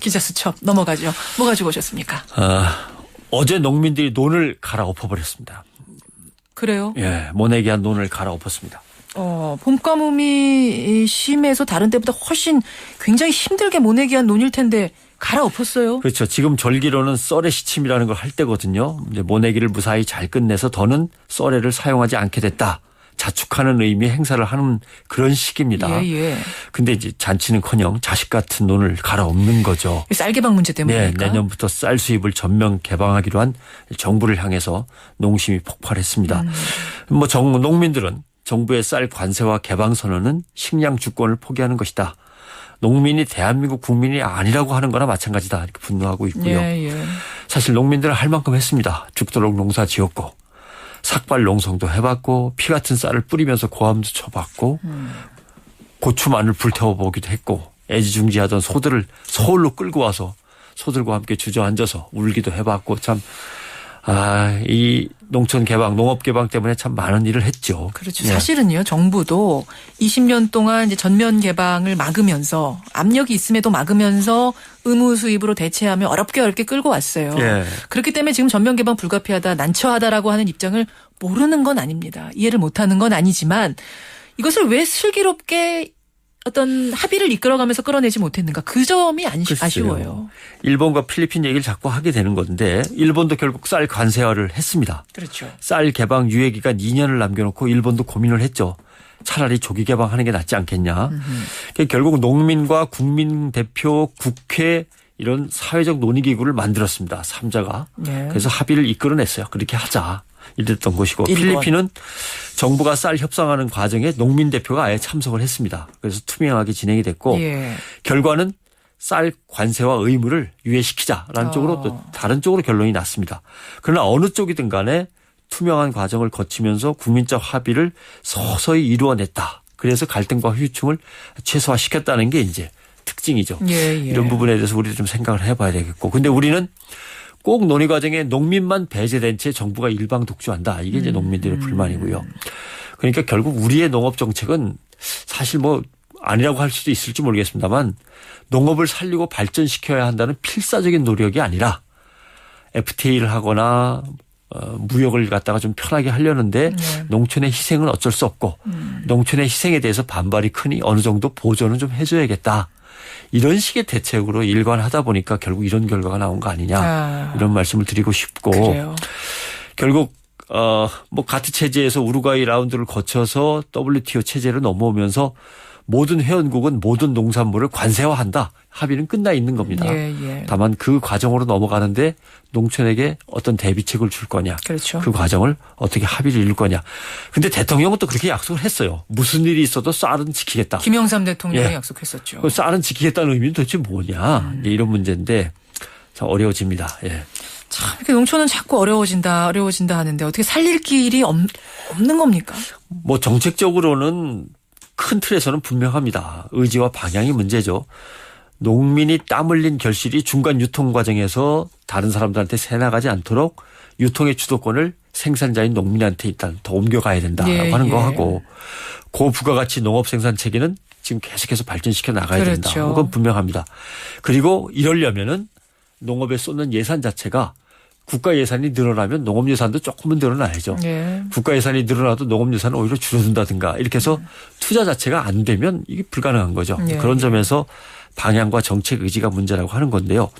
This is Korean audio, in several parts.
기자 수첩 넘어가죠. 뭐 가지고 오셨습니까? 어제 농민들이 논을 갈아엎어버렸습니다. 그래요? 예, 모내기한 논을 갈아엎었습니다. 봄가뭄이 심해서 다른 때보다 훨씬 굉장히 힘들게 모내기한 논일 텐데 갈아엎었어요. 그렇죠. 지금 절기로는 썰의 시침이라는 걸 할 때거든요. 이제 모내기를 무사히 잘 끝내서 더는 썰애를 사용하지 않게 됐다. 자축하는 의미의 행사를 하는 그런 시기입니다. 예. 근데 이제 잔치는커녕 자식 같은 논을 갈아엎는 거죠. 쌀 개방 문제 때문입니까? 네, 내년부터 쌀 수입을 전면 개방하기로 한 정부를 향해서 농심이 폭발했습니다. 농민들은 정부의 쌀 관세와 개방 선언은 식량 주권을 포기하는 것이다. 농민이 대한민국 국민이 아니라고 하는 거나 마찬가지다. 이렇게 분노하고 있고요. 예. 사실 농민들은 할 만큼 했습니다. 죽도록 농사 지었고 삭발 농성도 해봤고 피 같은 쌀을 뿌리면서 고함도 쳐봤고 고추 마늘 불태워보기도 했고 애지중지하던 소들을 서울로 끌고 와서 소들과 함께 주저앉아서 울기도 해봤고 참 이 농촌 개방, 농업 개방 때문에 참 많은 일을 했죠. 그렇죠. 사실은요, 정부도 20년 동안 이제 전면 개방을 막으면서 압력이 있음에도 막으면서 의무 수입으로 대체하며 어렵게 끌고 왔어요. 예. 그렇기 때문에 지금 전면 개방 불가피하다, 난처하다라고 하는 입장을 모르는 건 아닙니다. 이해를 못하는 건 아니지만 이것을 왜 슬기롭게 어떤 합의를 이끌어가면서 끌어내지 못했는가. 그 점이 아쉬워요. 일본과 필리핀 얘기를 자꾸 하게 되는 건데 일본도 결국 쌀 관세화를 했습니다. 그렇죠. 쌀 개방 유예 기간 2년을 남겨놓고 일본도 고민을 했죠. 차라리 조기 개방하는 게 낫지 않겠냐. 결국 농민과 국민 대표, 국회 이런 사회적 논의기구를 만들었습니다. 3자가. 네. 그래서 합의를 이끌어냈어요. 그렇게 하자. 이랬던 것이고 일본. 필리핀은 정부가 쌀 협상하는 과정에 농민 대표가 아예 참석을 했습니다. 그래서 투명하게 진행이 됐고 결과는 쌀 관세와 의무를 유예시키자라는 쪽으로 또 다른 쪽으로 결론이 났습니다. 그러나 어느 쪽이든 간에 투명한 과정을 거치면서 국민적 합의를 서서히 이루어냈다. 그래서 갈등과 후유증을 최소화시켰다는 게 이제 특징이죠. 이런 부분에 대해서 우리도 좀 생각을 해봐야 되겠고. 근데 우리는 꼭 논의 과정에 농민만 배제된 채 정부가 일방 독주한다. 이게 이제 농민들의 불만이고요. 그러니까 결국 우리의 농업 정책은 사실 아니라고 할 수도 있을지 모르겠습니다만 농업을 살리고 발전시켜야 한다는 필사적인 노력이 아니라 FTA를 하거나 무역을 갖다가 좀 편하게 하려는데 농촌의 희생은 어쩔 수 없고 농촌의 희생에 대해서 반발이 크니 어느 정도 보조는 좀 해줘야겠다. 이런 식의 대책으로 일관하다 보니까 결국 이런 결과가 나온 거 아니냐. 이런 말씀을 드리고 싶고. 그래요. 결국 가트 체제에서 우루과이 라운드를 거쳐서 WTO 체제로 넘어오면서 모든 회원국은 모든 농산물을 관세화한다. 합의는 끝나 있는 겁니다. 다만 그 과정으로 넘어가는데 농촌에게 어떤 대비책을 줄 거냐. 그렇죠. 그 과정을 어떻게 합의를 이룰 거냐. 근데 대통령은 또 그렇게 약속을 했어요. 무슨 일이 있어도 쌀은 지키겠다. 김영삼 대통령이 약속했었죠. 그 쌀은 지키겠다는 의미는 도대체 뭐냐. 이런 문제인데 참 어려워집니다. 참 이렇게 농촌은 자꾸 어려워진다 하는데 어떻게 살릴 길이 없는 겁니까? 정책적으로는 큰 틀에서는 분명합니다. 의지와 방향이 문제죠. 농민이 땀 흘린 결실이 중간 유통 과정에서 다른 사람들한테 새나가지 않도록 유통의 주도권을 생산자인 농민한테 일단 더 옮겨가야 된다고 하는 거 하고 고부가가치 농업 생산 체계는 지금 계속해서 발전시켜 나가야 된다. 그건 분명합니다. 그리고 이러려면은 농업에 쏟는 예산 자체가 국가 예산이 늘어나면 농업 예산도 조금은 늘어나야죠. 국가 예산이 늘어나도 농업 예산은 오히려 줄어든다든가 이렇게 해서 투자 자체가 안 되면 이게 불가능한 거죠. 그런 점에서 방향과 정책 의지가 문제라고 하는 건데요.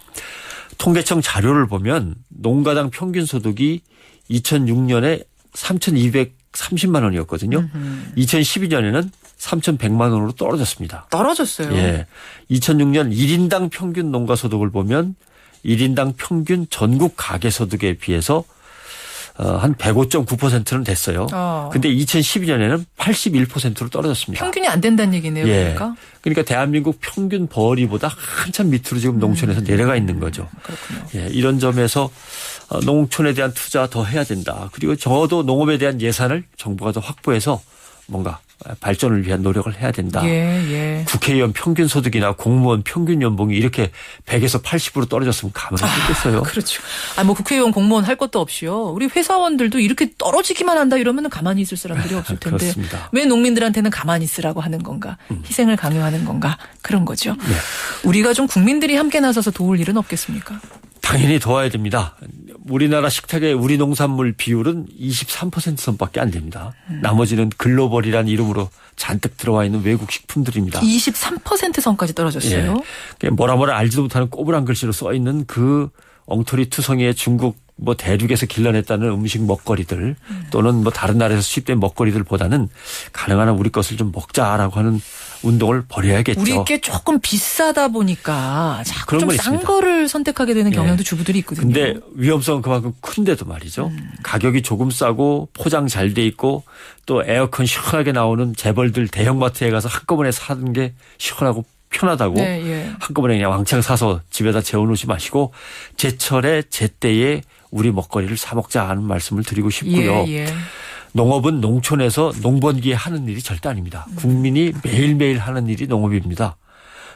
통계청 자료를 보면 농가당 평균 소득이 2006년에 3,230만 원이었거든요. 2012년에는 3,100만 원으로 떨어졌습니다. 떨어졌어요. 2006년 1인당 평균 농가 소득을 보면 1인당 평균 전국 가계소득에 비해서 한 105.9%는 됐어요. 근데 2012년에는 81%로 떨어졌습니다. 평균이 안 된다는 얘기네요. 그러니까 대한민국 평균 벌이보다 한참 밑으로 지금 농촌에서 내려가 있는 거죠. 그렇군요. 이런 점에서 농촌에 대한 투자 더 해야 된다. 그리고 적어도 농업에 대한 예산을 정부가 더 확보해서 뭔가 발전을 위한 노력을 해야 된다. 예. 국회의원 평균 소득이나 공무원 평균 연봉이 이렇게 100에서 80으로 떨어졌으면 가만히 있겠어요. 그렇죠. 뭐 국회의원 공무원 할 것도 없이요. 우리 회사원들도 이렇게 떨어지기만 한다 이러면 가만히 있을 사람들이 없을 텐데 그렇습니다. 왜 농민들한테는 가만히 있으라고 하는 건가? 희생을 강요하는 건가? 그런 거죠. 네. 우리가 좀 국민들이 함께 나서서 도울 일은 없겠습니까? 당연히 도와야 됩니다. 우리나라 식탁의 우리 농산물 비율은 23% 선밖에 안 됩니다. 나머지는 글로벌이라는 이름으로 잔뜩 들어와 있는 외국 식품들입니다. 23% 선까지 떨어졌어요. 예. 뭐라 알지도 못하는 꼬부랑 글씨로 써 있는 그 엉터리 투성이의 중국 대륙에서 길러냈다는 음식 먹거리들 또는 다른 나라에서 수입된 먹거리들보다는 가능한 한 우리 것을 좀 먹자라고 하는 운동을 벌여야겠죠. 우리 게 조금 비싸다 보니까 자꾸 좀 싼 있습니다. 거를 선택하게 되는 경향도 주부들이 있거든요. 근데 위험성은 그만큼 큰데도 말이죠. 가격이 조금 싸고 포장 잘 돼 있고 또 에어컨 시원하게 나오는 재벌들 대형마트에 가서 한꺼번에 사는 게 시원하고 편하다고 한꺼번에 그냥 왕창 사서 집에다 재워놓지 마시고 제철에 제때에 우리 먹거리를 사 먹자 하는 말씀을 드리고 싶고요. 농업은 농촌에서 농번기에 하는 일이 절대 아닙니다. 국민이 매일매일 하는 일이 농업입니다.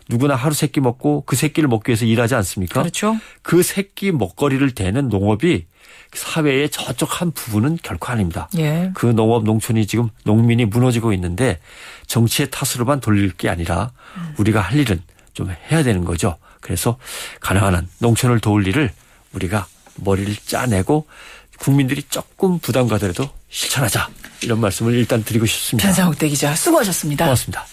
누구나 하루 세끼 먹고 그 세끼를 먹기 위해서 일하지 않습니까? 그렇죠. 그 세끼 먹거리를 대는 농업이 사회의 저쪽 한 부분은 결코 아닙니다. 그 농업 농촌이 지금 농민이 무너지고 있는데 정치의 탓으로만 돌릴 게 아니라 우리가 할 일은 좀 해야 되는 거죠. 그래서 가능한 한 농촌을 도울 일을 우리가 머리를 짜내고 국민들이 조금 부담 가더라도 실천하자. 이런 말씀을 일단 드리고 싶습니다. 변상욱 대기자 수고하셨습니다. 고맙습니다.